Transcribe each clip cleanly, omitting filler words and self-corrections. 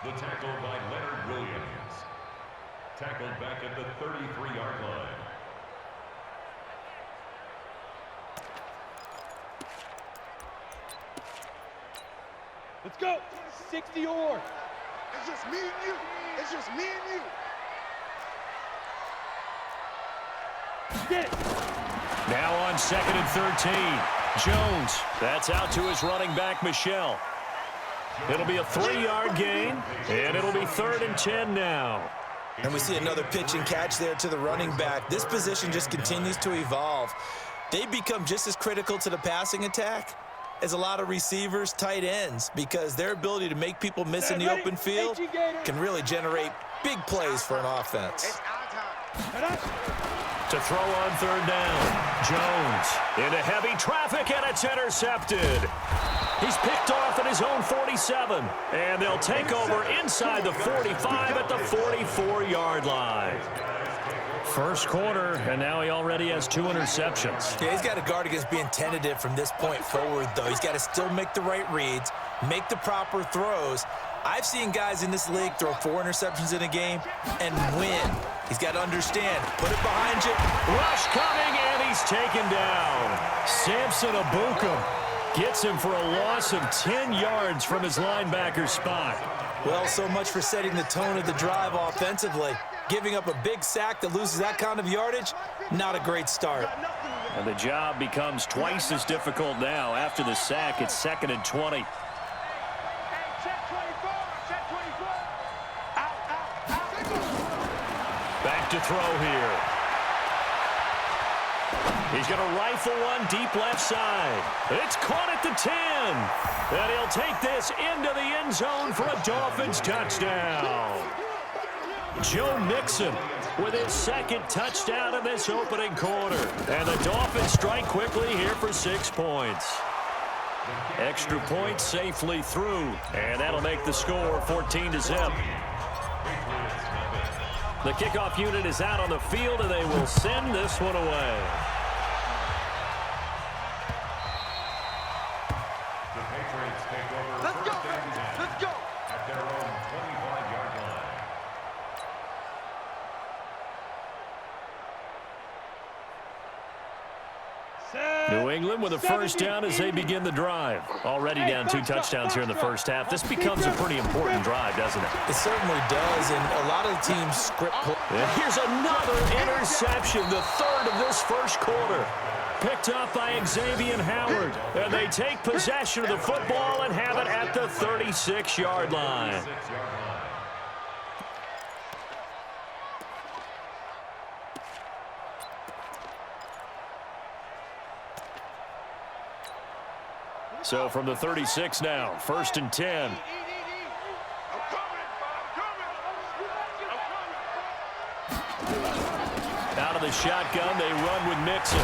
The tackle by Leonard Williams. Tackled back at the 33-yard line. Let's go. 60 or. It's just me and you. It's just me and you. Get it. Now on 2nd and 13. Jones. That's out to his running back, Michel. It'll be a 3-yard gain, and it'll be 3rd and 10 now. And we see another pitch and catch there to the running back. This position just continues to evolve. They become just as critical to the passing attack as a lot of receivers, tight ends, because their ability to make people miss in the open field can really generate big plays for an offense. To throw on 3rd down. Jones into heavy traffic, and it's intercepted. He's picked off at his own 47, and they'll take over inside the 45 at the 44-yard line. First quarter, and now he already has 2 interceptions. Yeah, he's got to guard against being tentative from this point forward, though. He's got to still make the right reads, make the proper throws. I've seen guys in this league throw 4 interceptions in a game and win. He's got to understand, put it behind you. Rush coming, and he's taken down. Samson Ebukam gets him for a loss of 10 yards from his linebacker spot. Well, so much for setting the tone of the drive offensively. Giving up a big sack that loses that kind of yardage, not a great start. And the job becomes twice as difficult now. After the sack, it's 2nd and 20. Back to throw here. He's going to rifle one deep left side. It's caught at the 10. And he'll take this into the end zone for a Dolphins touchdown. Joe Mixon with his 2nd touchdown in this opening quarter. And the Dolphins strike quickly here for 6 points. Extra point safely through. And that'll make the score 14-0. The kickoff unit is out on the field, and they will send this one away. The Patriots take over. Let's go. Let's go. At their own 25-yard line. New England with a first down as they begin the drive. Already down 2 touchdowns here in the first half. This becomes a pretty important drive, doesn't it? It certainly does, and a lot of the teams script play. And here's another interception, the 3rd of this first quarter. Picked up by Xavier Howard. And they take possession of the football and have it at the 36-yard line. So from the 36 now, 1st and 10. Out of the shotgun, they run with Mixon.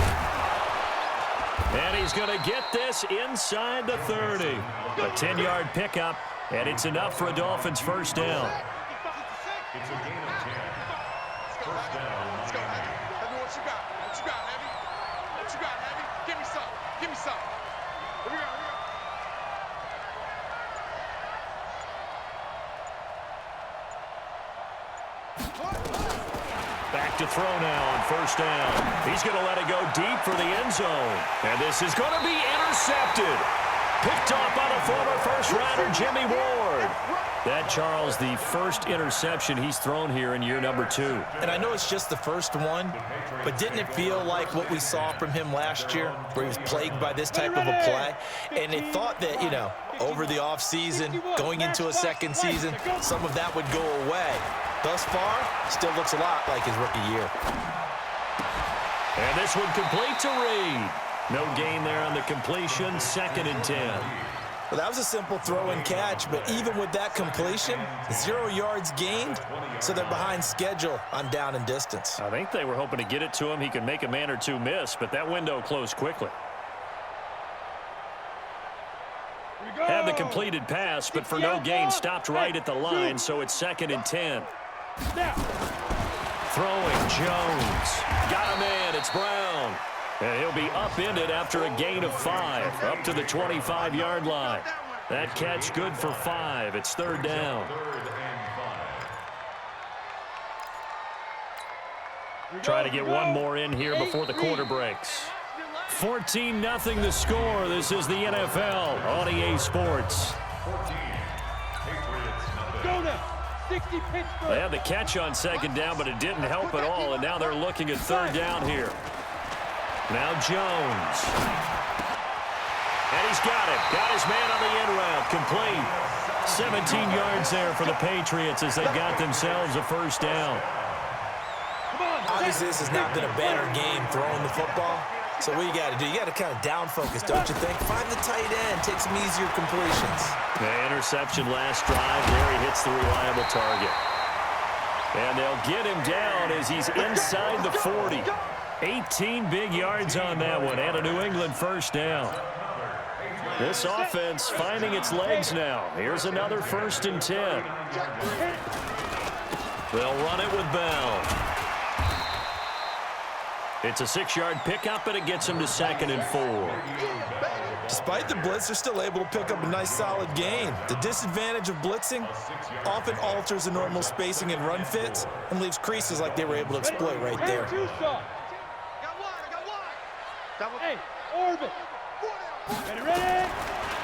And he's going to get this inside the 30. A 10-yard pickup, and it's enough for a Dolphins first down. It's a gain of 10. First down. Let's go, Heavy. Heavy, what you got? What you got, Heavy? What you got, Heavy? Give me some. Give me some. Here we go. Here we go. Back to throw now on first down. He's going to let it go deep for the end zone. And this is going to be intercepted. Picked off by the former first-rounder Jimmy Ward. That, Charles, the first interception he's thrown here in year number 2. And I know it's just the first one, but didn't it feel like what we saw from him last year, where he was plagued by this type of a play? And they thought that, you know, over the offseason, going into a second season, some of that would go away. Thus far, still looks a lot like his rookie year. And this one complete to Reed. No gain there on the completion, 2nd and 10. Well, that was a simple throw and catch, but even with that completion, 0 yards gained, so they're behind schedule on down and distance. I think they were hoping to get it to him. He could make a man or two miss, but that window closed quickly. Had the completed pass, but for no gain, stopped right at the line, so it's 2nd and 10. Throwing Jones. Got a man, it's Brown. And he'll be upended after a gain of 5, up to the 25-yard line. That catch good for 5. It's 3rd down. Try to get one more in here before the quarter breaks. 14-0 the score. This is the NFL on EA Sports. 14. Patriots nothing. Go now. 60 Pittsburgh. They had the catch on second down, but it didn't help at all, and now they're looking at third down here. Now Jones. And he's got it. Got his man on the in route. Complete. 17 yards there for the Patriots as they got themselves a first down. Obviously, this has not been a banner game throwing the football. So what you got to do, you got to kind of down focus, don't you think? Find the tight end, take some easier completions. The interception last drive. There he hits the reliable target. And they'll get him down as he's inside the 40. 18 big yards on that one, and a New England first down. This offense finding its legs now. Here's another 1st and 10. They'll run it with Bell. It's a 6-yard pickup, and it gets him to 2nd and 4. Despite the blitz, they're still able to pick up a nice, solid gain. The disadvantage of blitzing often alters the normal spacing and run fits and leaves creases like they were able to exploit right there. Hey, Orbit. Ready?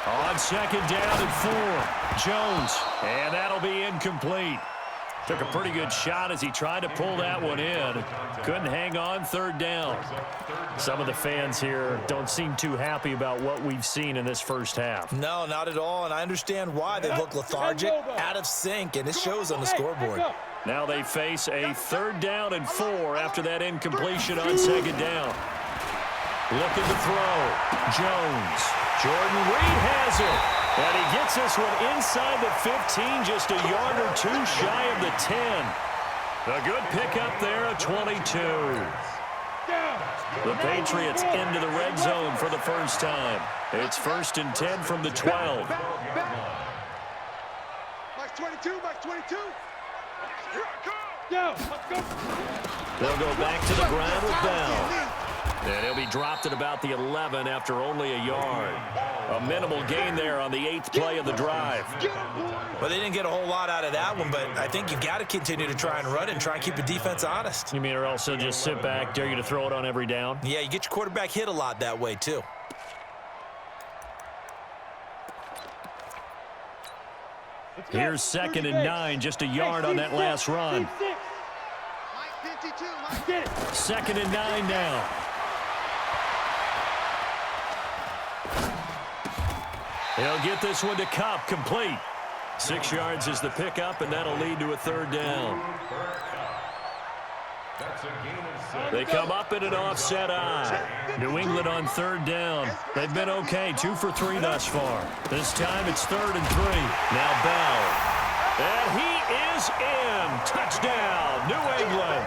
On 2nd down and 4. Jones, and that'll be incomplete. Took a pretty good shot as he tried to pull that one in. Couldn't hang on 3rd down. Some of the fans here don't seem too happy about what we've seen in this first half. No, not at all, and I understand why. They look lethargic, out of sync, and it shows on the scoreboard. Now they face a 3rd down and 4 after that incompletion on 2nd down. Looking to throw. Jones. Jordan Reed has it. And he gets this one inside the 15, just a yard or two shy of the 10. A good pickup there, a 22. The Patriots into the red zone for the first time. It's 1st and 10 from the 12. Mike 22, Mike 22. Here I come. Go, let's go. They'll go back to the ground with Bell. And he'll be dropped at about the 11 after only a yard. A minimal gain there on the 8th play of the drive. Well, they didn't get a whole lot out of that one, but I think you've got to continue to try and run and try and keep the defense honest. You mean or also just sit back, dare you to throw it on every down? Yeah, you get your quarterback hit a lot that way, too. Here's 2nd and 9, just a yard on that last run. 2nd and 9 now. He'll get this one to Kupp, complete. 6 yards is the pickup, and that'll lead to a 3rd down. They come up in an offset eye. New England on 3rd down. They've been okay, 2 for 3 thus far. This time it's 3rd and 3. Now Bell. And he is in. Touchdown, New England.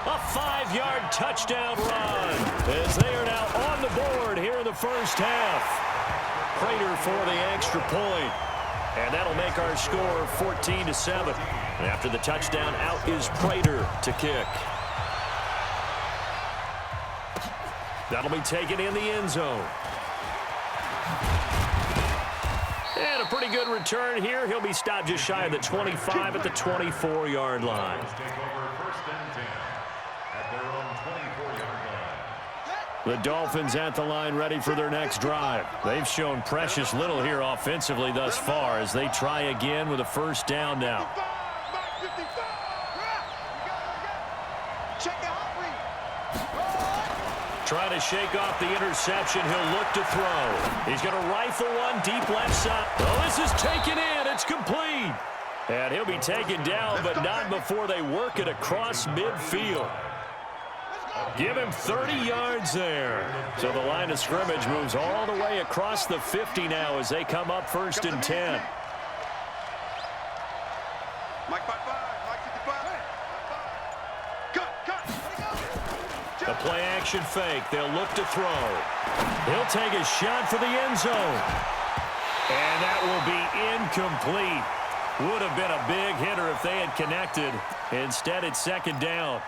A 5-yard touchdown run as they are now on the board here in the first half. Prater for the extra point. And that'll make our score 14-7. After the touchdown, out is Prater to kick. That'll be taken in the end zone. And a pretty good return here. He'll be stopped just shy of the 25 at the 24-yard line. The Dolphins at the line ready for their next drive. They've shown precious little here offensively thus far as they try again with a first down now. Trying to shake off the interception. He'll look to throw. He's going to rifle one deep left side. Oh, this is taken in. It's complete. And he'll be taken down, but not before they work it across midfield. Give him 30 yards there. So the line of scrimmage moves all the way across the 50 now as they come up 1st and 10. Mike 55, Mike 55. Cut. A play action fake. They'll look to throw. He'll take a shot for the end zone. And that will be incomplete. Would have been a big hitter if they had connected. Instead, it's 2nd down.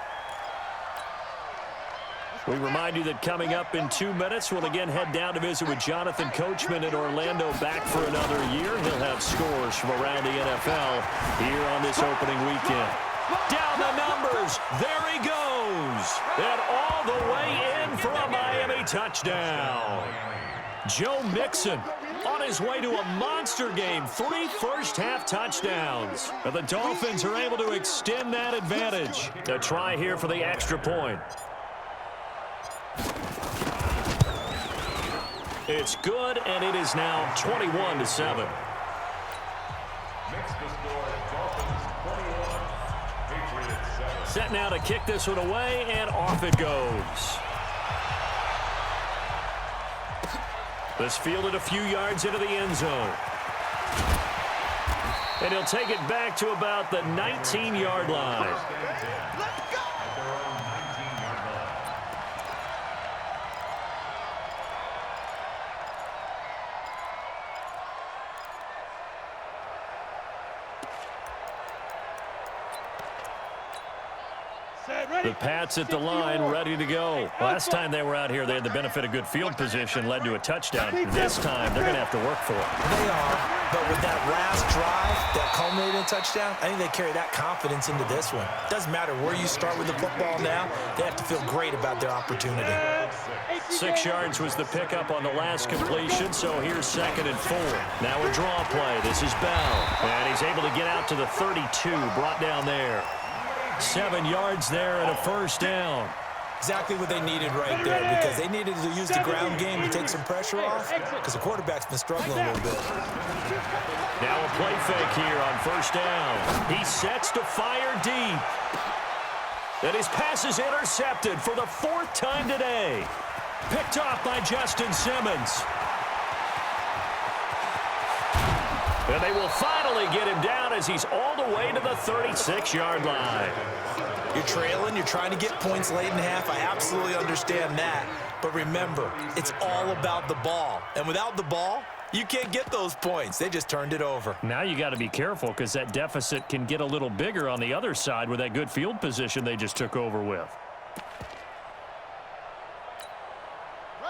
We remind you that coming up in 2 minutes, we'll again head down to visit with Jonathan Coachman in Orlando, back for another year. He'll have scores from around the NFL here on this opening weekend. Down the numbers. There he goes. And all the way in for a Miami touchdown. Joe Mixon on his way to a monster game. 3 first-half touchdowns. And the Dolphins are able to extend that advantage. A try here for the extra point. It's good, and it is now 21-7. Set now to kick this one away, and off it goes. This fielded a few yards into the end zone. And he'll take it back to about the 19-yard line. The Pats at the line, ready to go. Last time they were out here, they had the benefit of good field position, led to a touchdown. This time, they're going to have to work for it. They are, but with that last drive that culminated in a touchdown, I think they carry that confidence into this one. Doesn't matter where you start with the football now, they have to feel great about their opportunity. 6 yards was the pickup on the last completion, so here's 2nd and 4. Now a draw play. This is Bell, and he's able to get out to the 32, brought down there. 7 yards there and a first down. Exactly what they needed right there, because they needed to use the ground game to take some pressure off, because the quarterback's been struggling a little bit. Now a play fake here on first down. He sets to fire deep. And his pass is intercepted for the 4th time today. Picked off by Justin Simmons. And they will finally get him down as he's all the way to the 36-yard line. You're trailing, you're trying to get points late in half. I absolutely understand that. But remember, it's all about the ball. And without the ball, you can't get those points. They just turned it over. Now you got to be careful, because that deficit can get a little bigger on the other side with that good field position they just took over with.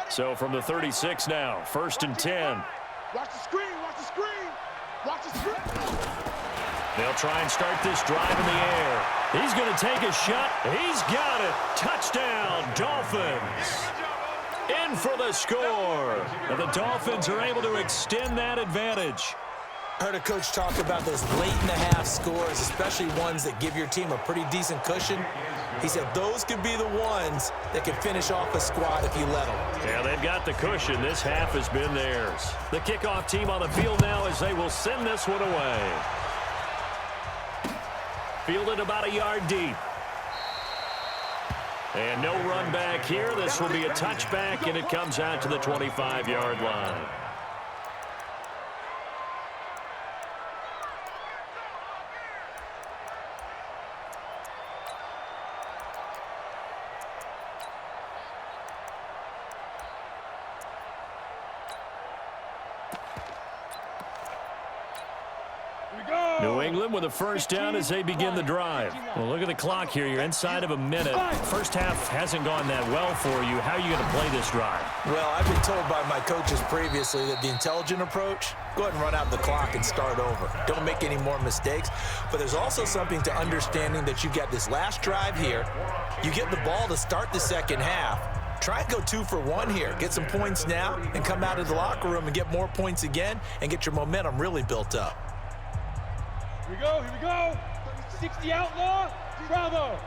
So from the 36 now, 1st and 10. Watch the screen, watch the screen. Watch the screen. They'll try and start this drive in the air. He's going to take a shot. He's got it. Touchdown, Dolphins. In for the score. And the Dolphins are able to extend that advantage. I heard a coach talk about those late-in-the-half scores, especially ones that give your team a pretty decent cushion. He said those could be the ones that can finish off a squad if you let them. Yeah, they've got the cushion. This half has been theirs. The kickoff team on the field now as they will send this one away. Fielded about a yard deep. And no run back here. This will be a touchback, and it comes out to the 25-yard line. New England with a first down as they begin the drive. Well, look at the clock here. You're inside of a minute. First half hasn't gone that well for you. How are you going to play this drive? Well, I've been told by my coaches previously that the intelligent approach, go ahead and run out the clock and start over. Don't make any more mistakes. But there's also something to understanding that you get this last drive here. You get the ball to start the second half. Try and go 2 for 1 here. Get some points now and come out of the locker room and get more points again and get your momentum really built up. Here we go, here we go. 60 outlaw, Bravo.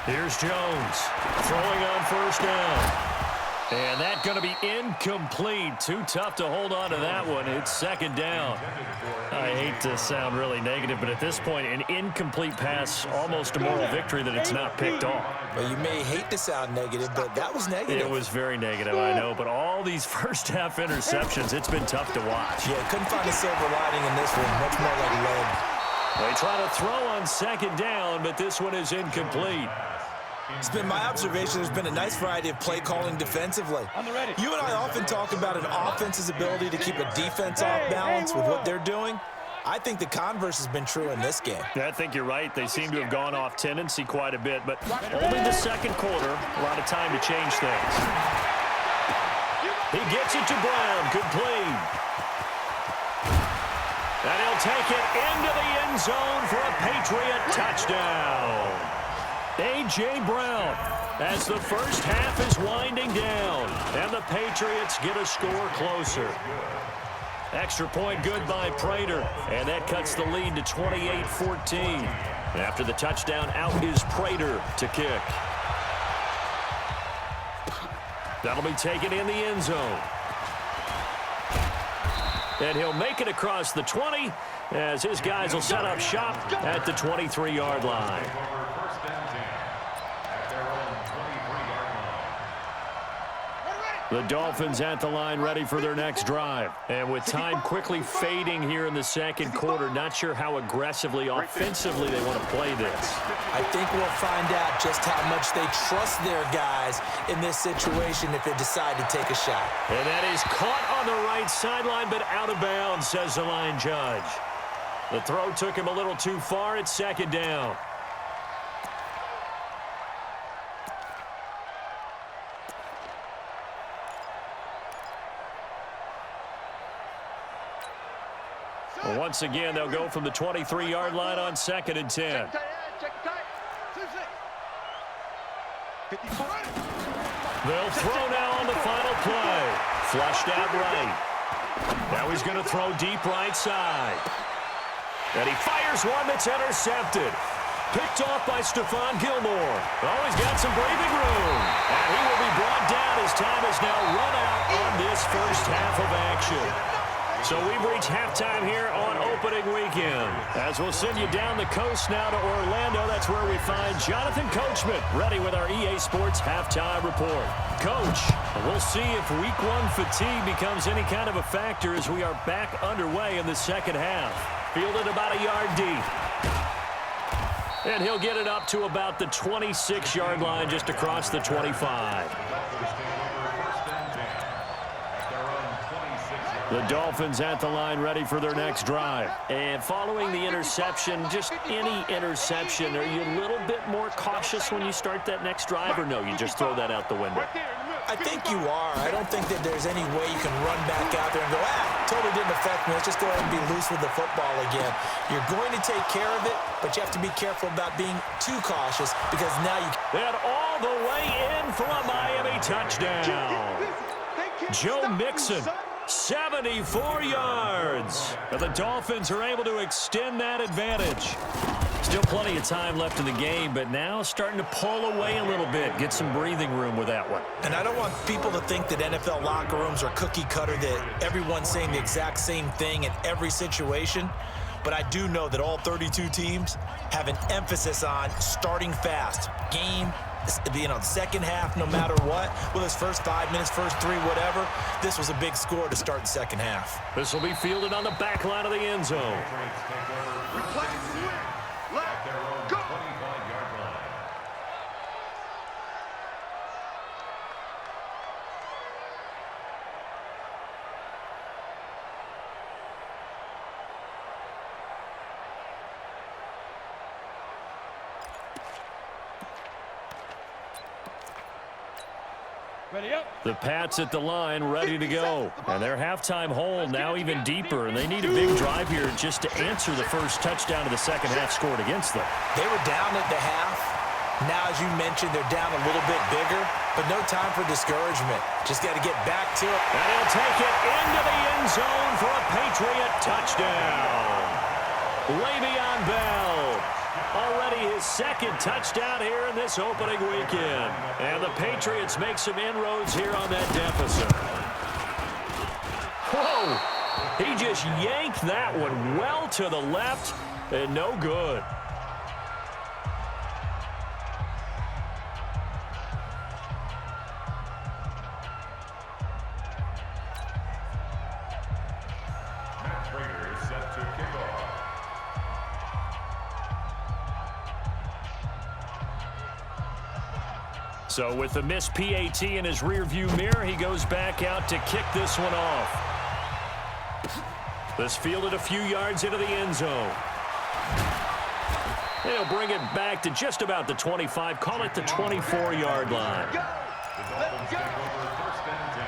Here's Jones throwing on first down. And that's going to be incomplete. Too tough to hold on to that one. It's 2nd down. I hate to sound really negative, but at this point, an incomplete pass, almost a moral victory that it's not picked off. Well, you may hate to sound negative, but that was negative. It was very negative, I know. But all these first-half interceptions, it's been tough to watch. Yeah, couldn't find a silver lining in this one. Much more like lead. They try to throw on 2nd down, but this one is incomplete. It's been my observation there's been a nice variety of play calling defensively. You and I often talk about an offense's ability to keep a defense off balance with what they're doing. I think the converse has been true in this game. I think you're right. They seem to have gone off tendency quite a bit, but only the 2nd quarter, a lot of time to change things. He gets it to Brown, complete. And he'll he'll take it into the end zone for a Patriot touchdown. A.J. Brown, as the first half is winding down, and the Patriots get a score closer. Extra point good by Prater, and that cuts the lead to 28-14. After the touchdown, out is Prater to kick. That'll be taken in the end zone. And he'll make it across the 20 as his guys will set up shop at the 23-yard line. The Dolphins at the line ready for their next drive. And with time quickly fading here in the second quarter, not sure how aggressively, offensively they want to play this. I think we'll find out just how much they trust their guys in this situation if they decide to take a shot. And that is caught on the right sideline, but out of bounds, says the line judge. The throw took him a little too far. It's second down. Well, once again, they'll go from the 23-yard line on 2nd and 10. They'll throw now on the final play. Flushed out right. Now he's going to throw deep right side. And he fires one that's intercepted. Picked off by Stephon Gilmore. Oh, he's got some breathing room. And he will be brought down as time has now run out on this first half of action. So we've reached halftime here on opening weekend. As we'll send you down the coast now to Orlando, that's where we find Jonathan Coachman ready with our EA Sports halftime report. Coach, we'll see if week one fatigue becomes any kind of a factor as we are back underway in the second half. Fielded about a yard deep. And he'll get it up to about the 26-yard line just across the 25. The Dolphins at the line ready for their next drive. And following the interception, just any interception, are you a little bit more cautious when you start that next drive, or no, you just throw that out the window? I think you are. I don't think that there's any way you can run back out there and go, totally didn't affect me. Let's just go ahead and be loose with the football again. You're going to take care of it, but you have to be careful about being too cautious because now you... And all the way in for a Miami touchdown. Joe Mixon. 74 yards. And the Dolphins are able to extend that advantage. Still plenty of time left in the game, but now starting to pull away a little bit. Get some breathing room with that one. And I don't want people to think that NFL locker rooms are cookie cutter, that everyone's saying the exact same thing in every situation. But I do know that all 32 teams have an emphasis on starting fast. Game, the second half, no matter what, with his first 5 minutes, first 3, whatever, this was a big score to start the second half. This will be fielded on the back line of the end zone. The Pats at the line ready to go. And their halftime hole now even deeper, and they need a big drive here just to answer the first touchdown of the second half scored against them. They were down at the half. Now, as you mentioned, they're down a little bit bigger, but no time for discouragement. Just got to get back to it. And he'll take it into the end zone for a Patriot touchdown. Le'Veon Bell. Already his second touchdown here in this opening weekend. And the Patriots make some inroads here on that deficit. Whoa! He just yanked that one well to the left and no good. Matt Prater is set to kick off. So with the missed PAT in his rearview mirror, he goes back out to kick this one off. This fielded a few yards into the end zone. They'll bring it back to just about the 25, call it the 24-yard line. The Dolphins take over first and 10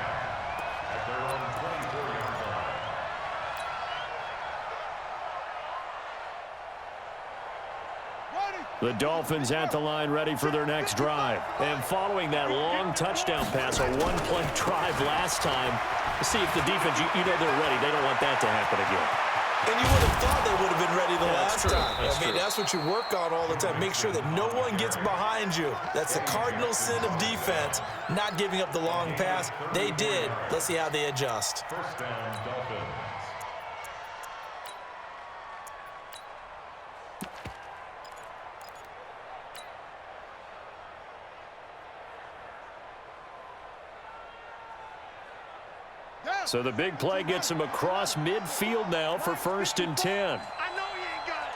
at their own 24-yard line. The Dolphins at the line ready for their next drive. And following that long touchdown pass, a one-play drive last time, see if the defense, you know they're ready. They don't want that to happen again. And you would have thought they would have been ready the last time. I mean, that's what you work on all the time. Make sure that no one gets behind you. That's the cardinal sin of defense, not giving up the long pass. They did. Let's see how they adjust. First down, Dolphins. So the big play gets him across midfield now for 1st and 10. I know you ain't got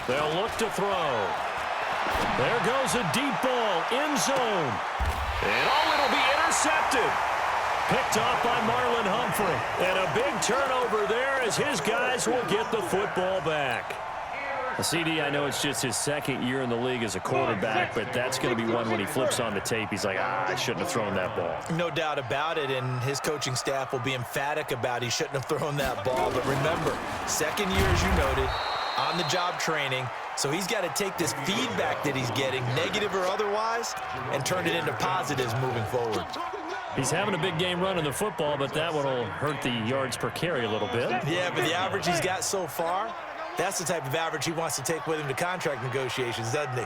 it. They'll look to throw. There goes a deep ball, end zone. And it'll be intercepted. Picked off by Marlon Humphrey. And a big turnover there as his guys will get the football back. CD, I know it's just his 2nd year in the league as a quarterback, but that's going to be one when he flips on the tape. He's like, I shouldn't have thrown that ball. No doubt about it, and his coaching staff will be emphatic about he shouldn't have thrown that ball. But remember, 2nd year, as you noted, on-the-job training, so he's got to take this feedback that he's getting, negative or otherwise, and turn it into positives moving forward. He's having a big game running the football, but that one will hurt the yards per carry a little bit. Yeah, but the average he's got so far, that's the type of average he wants to take with him to contract negotiations, doesn't he?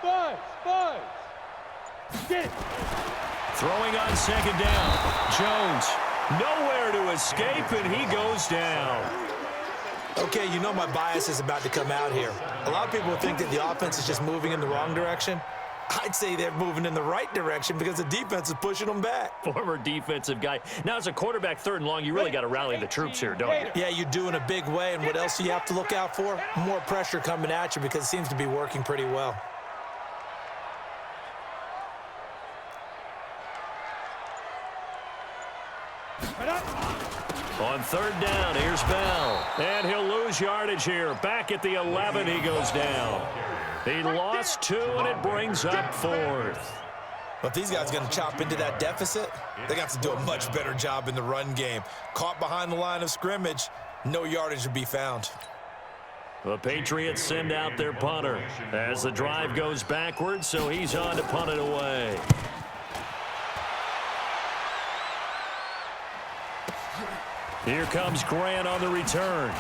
Five. Get. Throwing on 2nd down. Jones, nowhere to escape, and he goes down. Okay, you know my bias is about to come out here. A lot of people think that the offense is just moving in the wrong direction. I'd say they're moving in the right direction because the defense is pushing them back. Former defensive guy. Now, as a quarterback 3rd and long, you really got to rally the troops here, don't you? Yeah, you do in a big way, and what else do you have to look out for? More pressure coming at you because it seems to be working pretty well. On 3rd down, here's Bell. And he'll lose yardage here. Back at the 11, he goes down. He lost 2, and it brings up 4th. But if these guys are going to chop into that deficit, they got to do a much better job in the run game. Caught behind the line of scrimmage, no yardage would be found. The Patriots send out their punter as the drive goes backwards, so he's on to punt it away. Here comes Grant on the return.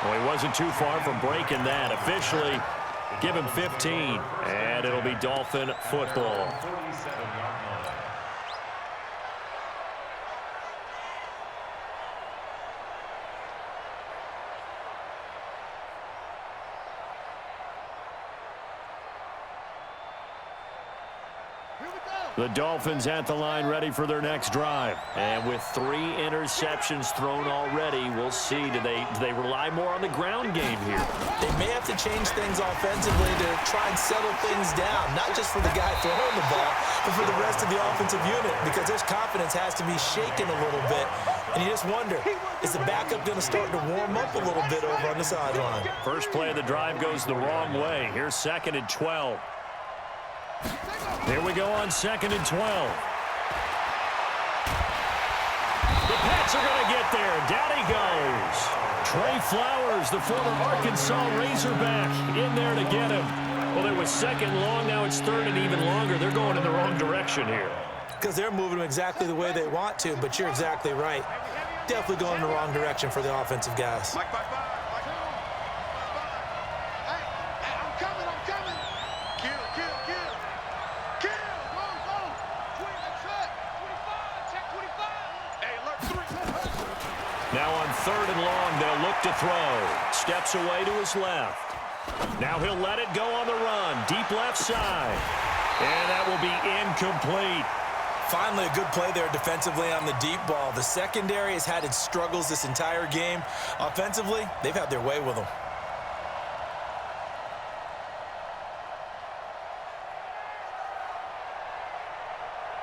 Well, he wasn't too far from breaking that. Officially, give him 15, and it'll be Dolphin football. 47-yard line. The Dolphins at the line ready for their next drive. And with 3 interceptions thrown already, we'll see. Do they rely more on the ground game here? They may have to change things offensively to try and settle things down, not just for the guy throwing the ball, but for the rest of the offensive unit, because their confidence has to be shaken a little bit. And you just wonder, is the backup going to start to warm up a little bit over on the sideline? First play of the drive goes the wrong way. Here's 2nd and 12. Here we go on 2nd and 12. The Pats are going to get there. Down he goes. Trey Flowers, the former Arkansas Razorback, in there to get him. Well, it was 2nd long. Now it's 3rd and even longer. They're going in the wrong direction here. Because they're moving them exactly the way they want to, but you're exactly right. Definitely going in the wrong direction for the offensive guys. Mike, bye. Hey, I'm coming. Kill. Go. 25, check 25. Hey, alert 3. Now on 3rd and long, they'll look to throw. Steps away to his left. Now he'll let it go on the run. Deep left side. And that will be incomplete. Finally, a good play there defensively on the deep ball. The secondary has had its struggles this entire game. Offensively, they've had their way with them.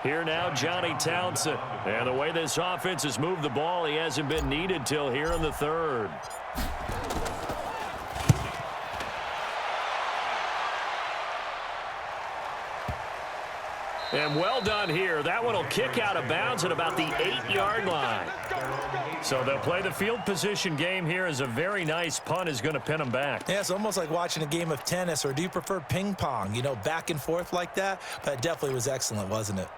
Here now, Johnny Townsend. And the way this offense has moved the ball, he hasn't been needed till here in the third. And well done here. That one will kick out of bounds at about the 8-yard line. So they'll play the field position game here as a very nice punt is going to pin them back. Yeah, it's almost like watching a game of tennis, or do you prefer ping pong? You know, back and forth like that? But it definitely was excellent, wasn't it?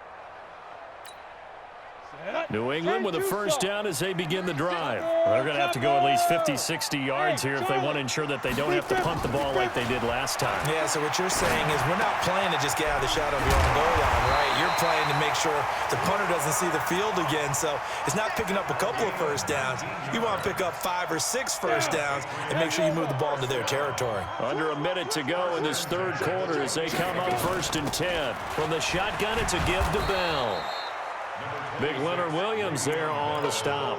New England with a first down as they begin the drive. They're going to have to go at least 50, 60 yards here if they want to ensure that they don't have to punt the ball like they did last time. Yeah, so what you're saying is we're not playing to just get out of the shadow of your own goal line, right? You're playing to make sure the punter doesn't see the field again. So it's not picking up a couple of first downs. You want to pick up 5 or 6 first downs and make sure you move the ball into their territory. Under a minute to go in this third quarter as they come up 1st and 10. From the shotgun, it's a give to Bell. Big Leonard Williams there on the stop.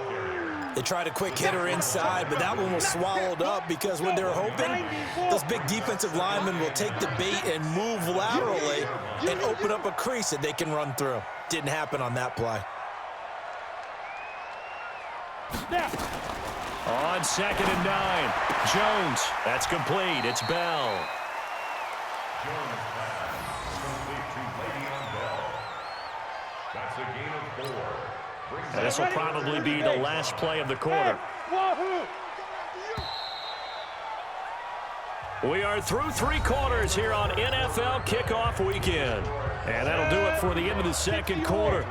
They tried a quick hitter inside, but that one was swallowed up because when they're hoping, those big defensive linemen will take the bait and move laterally and open up a crease that they can run through. Didn't happen on that play. On 2nd and 9, Jones. That's complete. It's Bell. Jones pass. Complete to Le'Veon Bell. That's a gain of 4. And this will probably be the last play of the quarter. We are through 3 quarters here on NFL Kickoff Weekend. And that'll do it for the end of the second quarter.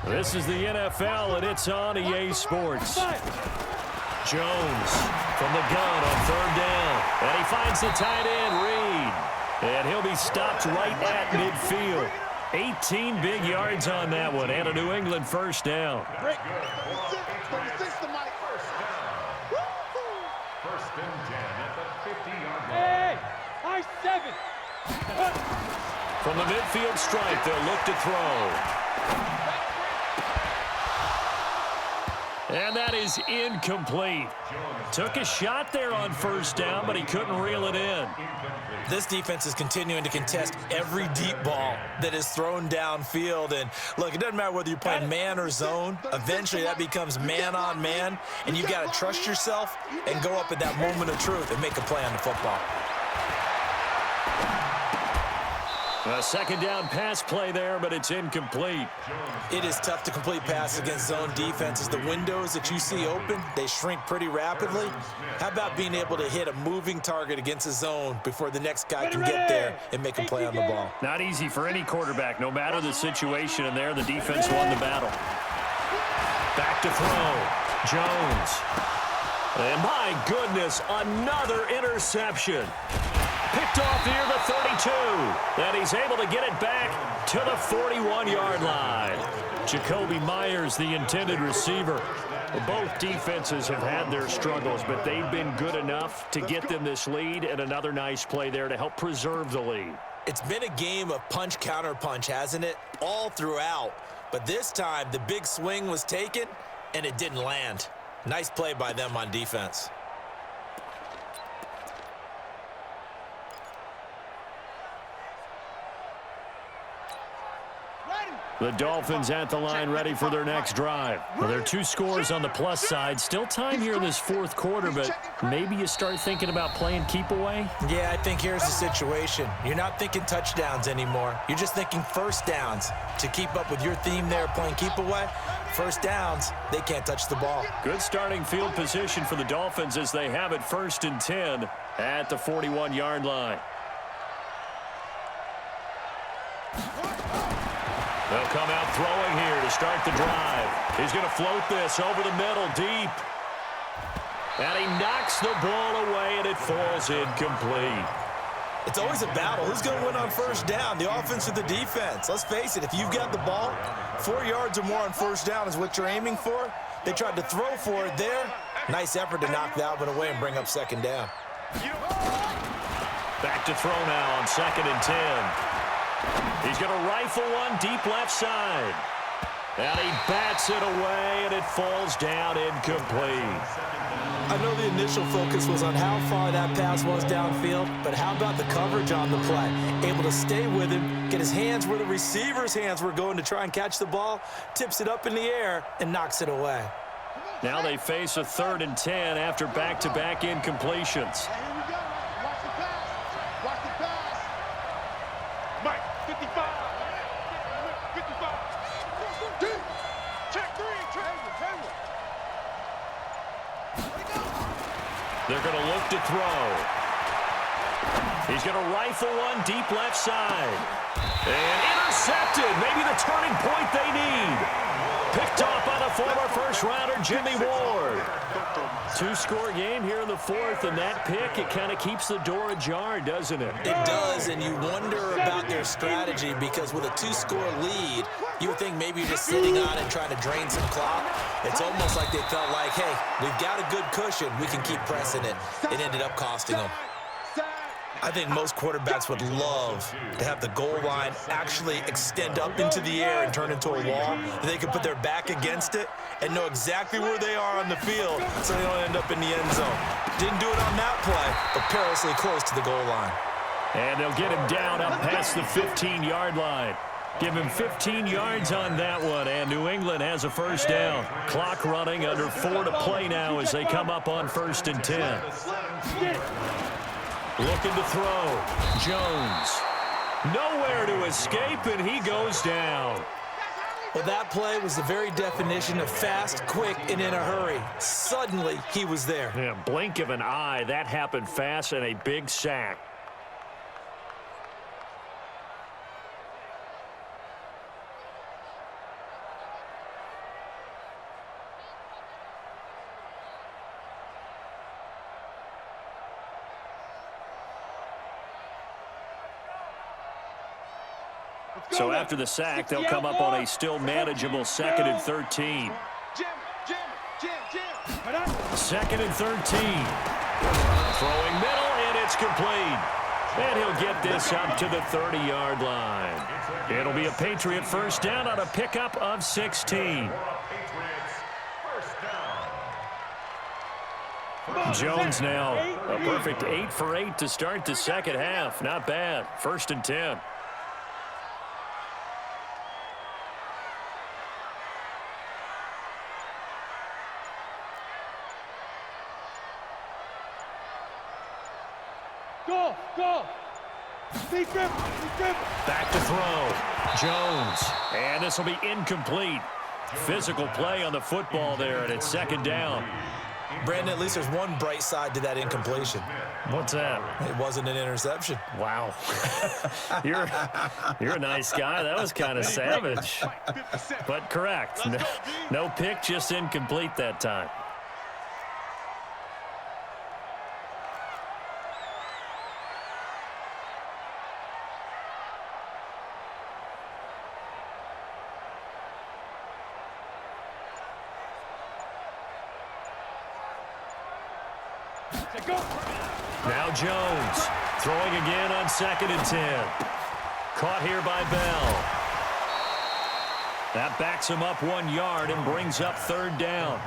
This is the NFL, and it's on EA Sports. Jones from the gun on 3rd down. And he finds the tight end, Reed. And he'll be stopped right at midfield. 18 big yards on that one, and a New England first down. First and 10 at the 50-yard line. Hey, high 7. From the midfield stripe, they'll look to throw. And that is incomplete. Took a shot there on 1st down, but he couldn't reel it in. This defense is continuing to contest every deep ball that is thrown downfield. And look, it doesn't matter whether you're playing man or zone. Eventually, that becomes man on man, and you've got to trust yourself and go up at that moment of truth and make a play on the football. A 2nd down pass play there, but it's incomplete. It is tough to complete passes against zone defenses. The windows that you see open, they shrink pretty rapidly. How about being able to hit a moving target against a zone before the next guy can get there and make a play on the ball? Not easy for any quarterback, no matter the situation, and there the defense won the battle. Back to throw. Jones. And my goodness, another interception. Picked off near the 32. And he's able to get it back to the 41-yard line. Jacoby Myers, the intended receiver. Both defenses have had their struggles, but they've been good enough to get them this lead, and another nice play there to help preserve the lead. It's been a game of punch-counter-punch, hasn't it? All throughout. But this time, the big swing was taken, and it didn't land. Nice play by them on defense. The Dolphins at the line ready for their next drive. Well, there are 2 scores on the plus side. Still time here in this 4th quarter, but maybe you start thinking about playing keep away? Yeah, I think here's the situation. You're not thinking touchdowns anymore. You're just thinking first downs. To keep up with your theme there, playing keep away, first downs, they can't touch the ball. Good starting field position for the Dolphins as they have it 1st and 10 at the 41-yard line. They'll come out throwing here to start the drive. He's going to float this over the middle deep. And he knocks the ball away, and it falls incomplete. It's always a battle. Who's going to win on first down, the offense or the defense? Let's face it, if you've got the ball, 4 yards or more on first down is what you're aiming for. They tried to throw for it there. Nice effort to knock that one away and bring up 2nd down. Back to throw now on 2nd and 10. He's going to rifle one deep left side. And he bats it away, and it falls down incomplete. I know the initial focus was on how far that pass was downfield, but how about the coverage on the play? Able to stay with him, get his hands where the receiver's hands were going to try and catch the ball, tips it up in the air, and knocks it away. Now they face a 3rd and 10 after back-to-back incompletions. Here we go. Watch the pass. Watch the pass. Mike, 55. 55. Check 3. They're going to look to throw. He's going to rifle one deep left side. And intercepted. Maybe the turning point they need. Picked off by the former first-rounder Jimmy Ward. 2-score game here in the 4th, and that pick, it kind of keeps the door ajar, doesn't it? It does, and you wonder about their strategy because with a 2-score lead, you would think maybe you're just sitting on it and trying to drain some clock. It's almost like they felt like, hey, we've got a good cushion. We can keep pressing it. It ended up costing them. I think most quarterbacks would love to have the goal line actually extend up into the air and turn into a wall. They can put their back against it and know exactly where they are on the field so they don't end up in the end zone. Didn't do it on that play, but perilously close to the goal line. And they'll get him down up past the 15-yard line. Give him 15 yards on that one, and New England has a first down. Clock running, under 4 to play now as they come up on 1st and 10. Looking to throw. Jones. Nowhere to escape, and he goes down. Well, that play was the very definition of fast, quick, and in a hurry. Suddenly, he was there. Yeah, blink of an eye. That happened fast, and a big sack. So after the sack, they'll come up on a still manageable 2nd and 13. 2nd and 13. Throwing middle, and it's complete. And he'll get this up to the 30-yard line. It'll be a Patriot first down on a pickup of 16. Jones now a perfect 8 for 8 to start the second half. Not bad. 1st and 10. Go! Deep grip! Back to throw. Jones. And this will be incomplete. Physical play on the football there, and it's 2nd down. Brandon, at least there's one bright side to that incompletion. What's that? It wasn't an interception. Wow. You're a nice guy. That was kind of savage. But correct. No pick, just incomplete that time. Now Jones throwing again on 2nd and 10. Caught here by Bell. That backs him up 1 yard and brings up 3rd down.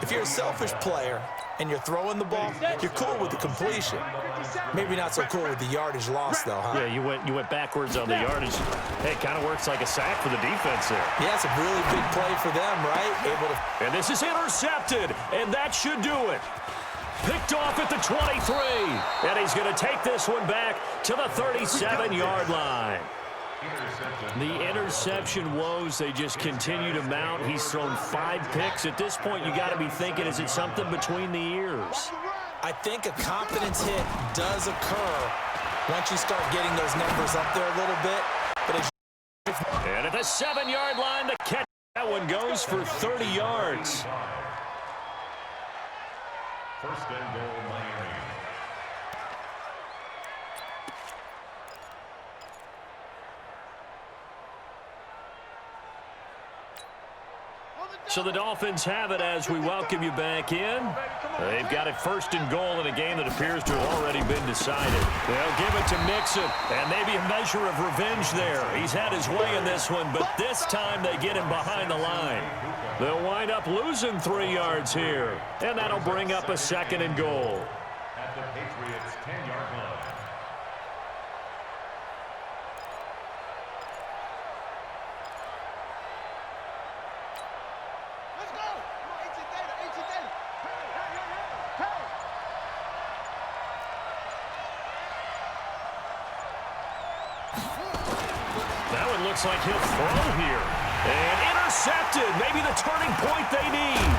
If you're a selfish player and you're throwing the ball, you're cool with the completion. Maybe not so cool with the yardage loss, though, huh? Yeah, you went backwards on the yardage. Hey, it kind of works like a sack for the defense there. Yeah, it's a really big play for them, right? Able to. And this is intercepted, and that should do it. Picked off at the 23. And he's going to take this one back to the 37-yard line. The interception woes, they just continue to mount. He's thrown 5 picks. At this point, you got to be thinking, is it something between the ears? I think a confidence hit does occur once you start getting those numbers up there a little bit. But and at the 7-yard line, the catch. That one goes for 30 yards. 1st and goal, Miami. So the Dolphins have it as we welcome you back in. They've got it 1st and goal in a game that appears to have already been decided. They'll give it to Mixon, and maybe a measure of revenge there. He's had his way in this one, but this time they get him behind the line. They'll wind up losing 3 yards here, and that'll bring up a 2nd and goal. At the Patriots' 10-yard line. Let's go. Come on, ancient data, ancient data. Hey. That one looks like he'll throw here. And intercepted. Maybe the turning point they need.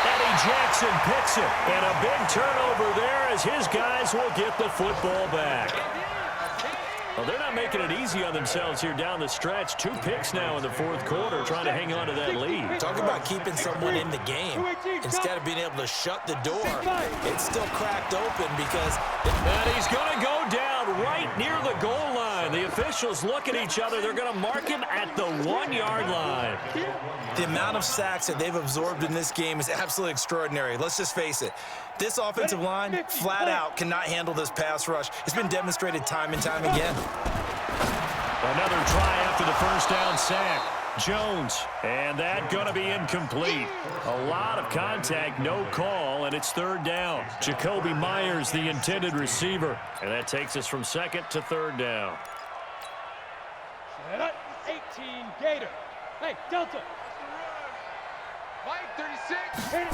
Eddie Jackson picks it. And a big turnover there as his guys will get the football back. Well, they're not making it easy on themselves here down the stretch. 2 picks now in the 4th quarter trying to hang on to that lead. Talk about keeping someone in the game. Instead of being able to shut the door, it's still cracked open because... And he's going to go down right near the goal line. The officials look at each other. They're going to mark him at the 1-yard line. The amount of sacks that they've absorbed in this game is absolutely extraordinary. Let's just face it. This offensive line, flat out, cannot handle this pass rush. It's been demonstrated time and time again. Another try after the 1st down sack. Jones, and that going to be incomplete. A lot of contact, no call, and it's 3rd down. Jacoby Myers, the intended receiver. And that takes us from 2nd to 3rd down. Set up. 18 Gator. Hey, Delta. Mike, 36. Hit it.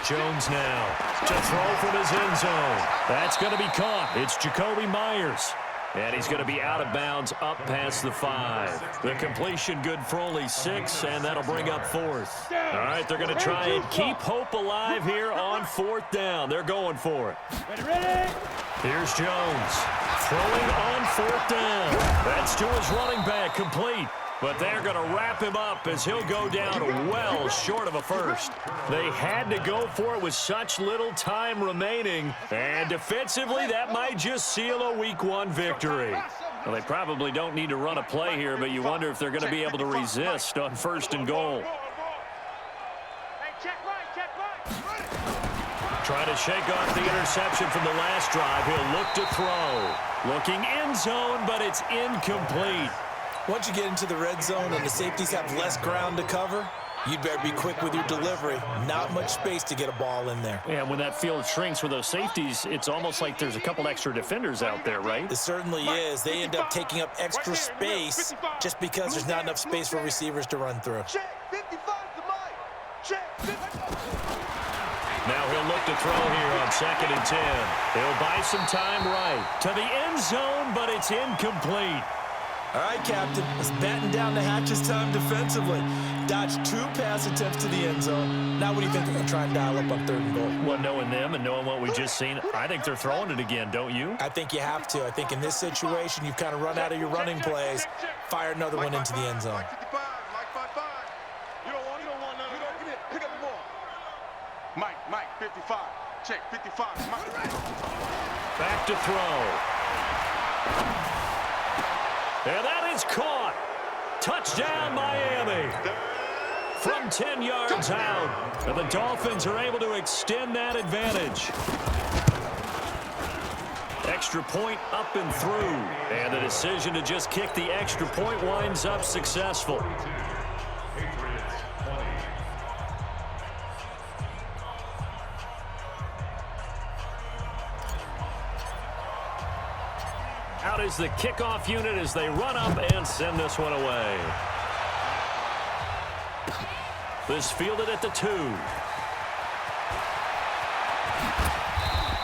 Jones now to throw from his end zone. That's going to be caught. It's Jacoby Myers. And he's going to be out of bounds up past the 5. The completion good for only 6, and that'll bring up 4th. All right, they're going to try and keep hope alive here on 4th down. They're going for it. Ready? Here's Jones throwing on 4th down. That's to his running back, complete. But they're going to wrap him up as he'll go down well short of a 1st. They had to go for it with such little time remaining. And defensively, that might just seal a Week 1 victory. Well, they probably don't need to run a play here, but you wonder if they're going to be able to resist on 1st and goal. Trying to shake off the interception from the last drive. He'll look to throw. Looking end zone, but it's incomplete. Once you get into the red zone and the safeties have less ground to cover, you'd better be quick with your delivery. Not much space to get a ball in there. Yeah, when that field shrinks with those safeties, it's almost like there's a couple extra defenders out there, right? It certainly is. They end up taking up extra space just because there's not enough space for receivers to run through. Now he'll look to throw here on 2nd and 10. He'll buy some time right to the end zone, but it's incomplete. All right, Captain, let's batten down the hatches time defensively. Dodged 2 pass attempts to the end zone. Now what do you think they're going to try and dial up on 3rd and goal? Well, knowing them and knowing what we just seen, I think they're throwing it again, don't you? I think you have to. I think in this situation, you've kind of run out of your running plays. Fire another one into the end zone. You don't want none. Pick up the ball. Mike, 55. Check, 55. Mike. Back to throw. And that is caught. Touchdown, Miami. From 10 yards out. And the Dolphins are able to extend that advantage. Extra point up and through. And the decision to just kick the extra point winds up successful. Patriots 20. Out is the kickoff unit as they run up and send this one away. This fielded at the 2.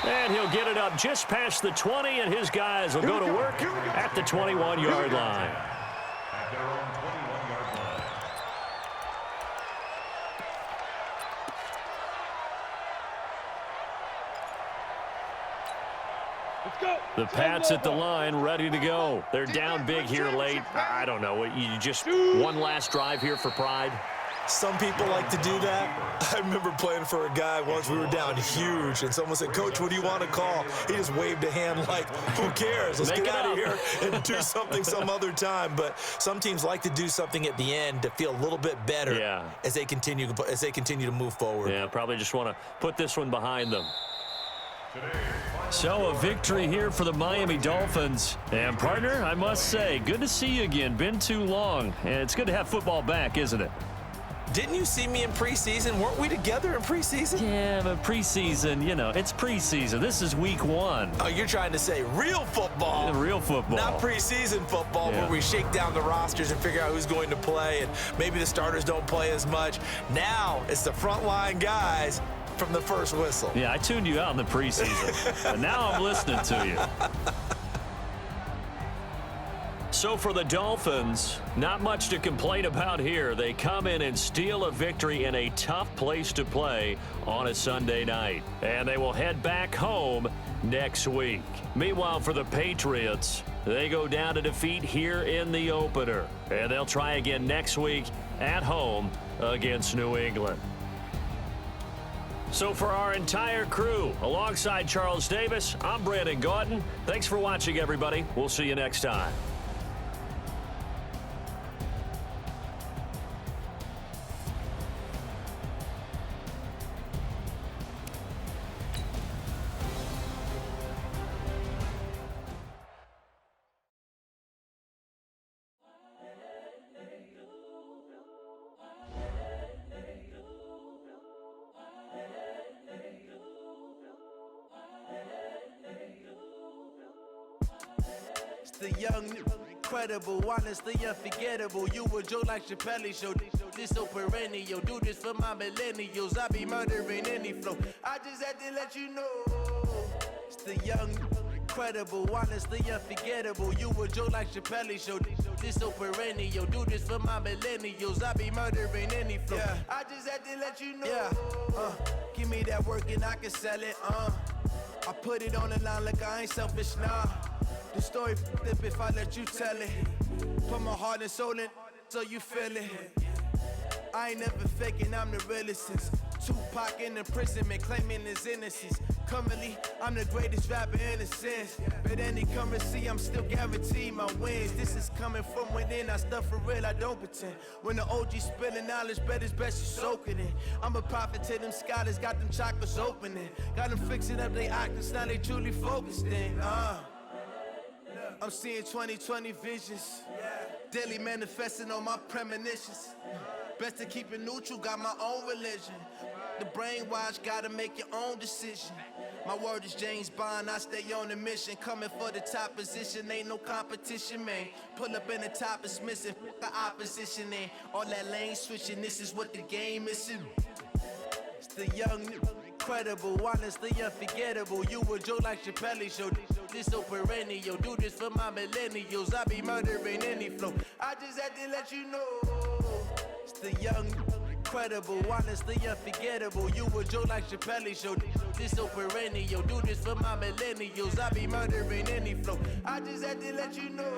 And he'll get it up just past the 20, and his guys will go to work at the 21-yard line. At their own 21-yard line. Let's go. The Pats at the line, ready to go. They're down big here late. I don't know. You just one last drive here for pride? Some people like to do that. I remember playing for a guy once. We were down huge, and someone said, "Coach, what do you want to call?" He just waved a hand like, "Who cares? Let's get out of here and do something some other time." But some teams like to do something at the end to feel a little bit better as they continue to move forward. Yeah, probably just want to put this one behind them. So a victory here for the Miami Dolphins. And partner, I must say, good to see you again. Been too long. And it's good to have football back, isn't it? Didn't you see me in preseason? Weren't we together in preseason? Yeah, but preseason, you know, it's preseason. This is week 1. Oh, you're trying to say real football. Real football. Not preseason football where we shake down the rosters and figure out who's going to play, and maybe the starters don't play as much. Now it's the frontline guys from the first whistle. Yeah, I tuned you out in the preseason, and now I'm listening to you. So for the Dolphins, not much to complain about here. They come in and steal a victory in a tough place to play on a Sunday night. And they will head back home next week. Meanwhile, for the Patriots, they go down to defeat here in the opener. And they'll try again next week at home against New England. So for our entire crew, alongside Charles Davis, I'm Brandon Gaudin. Thanks for watching, everybody. We'll see you next time. The young, incredible, honestly unforgettable. You a Joe like Chappelle show. This so perennial. Do this for my millennials. I be murdering any flow. I just had to let you know. It's the young, incredible, honestly unforgettable. You a Joe like Chappelle show. This so perennial. Do this for my millennials. I be murdering any flow. Yeah. I just had to let you know. Yeah. Give me that work and I can sell it. I put it on the line like I ain't selfish, nah. The story flip if I let you tell it. Put my heart and soul in so you feel it. I ain't never faking, I'm the realest since Tupac in imprisonment, claiming his innocence. Currently, I'm the greatest rapper in a sense. But any currency, I'm still guaranteed my wins. This is coming from within, I stuff for real, I don't pretend. When the OG spilling knowledge, bet it's best you soak it in. I'm a prophet to them scholars, got them chakras opening. Got them fixing up they octaves, now they truly focused in. I'm seeing 2020 visions. Daily manifesting on my premonitions. Best to keep it neutral, got my own religion. The brainwash, gotta make your own decision. My word is James Bond, I stay on a mission. Coming for the top position, ain't no competition, man. Pull up in the top, it's missing, the opposition in. All that lane switching, this is what the game is. It's the young, incredible, honestly unforgettable. You a Joe like Chappelle show. This so perennial. Do this for my millennials. I be murdering any flow. I just had to let you know. It's the young, incredible, honestly unforgettable. You a Joe like Chappelle show. This so perennial. Do this for my millennials. I be murdering any flow. I just had to let you know.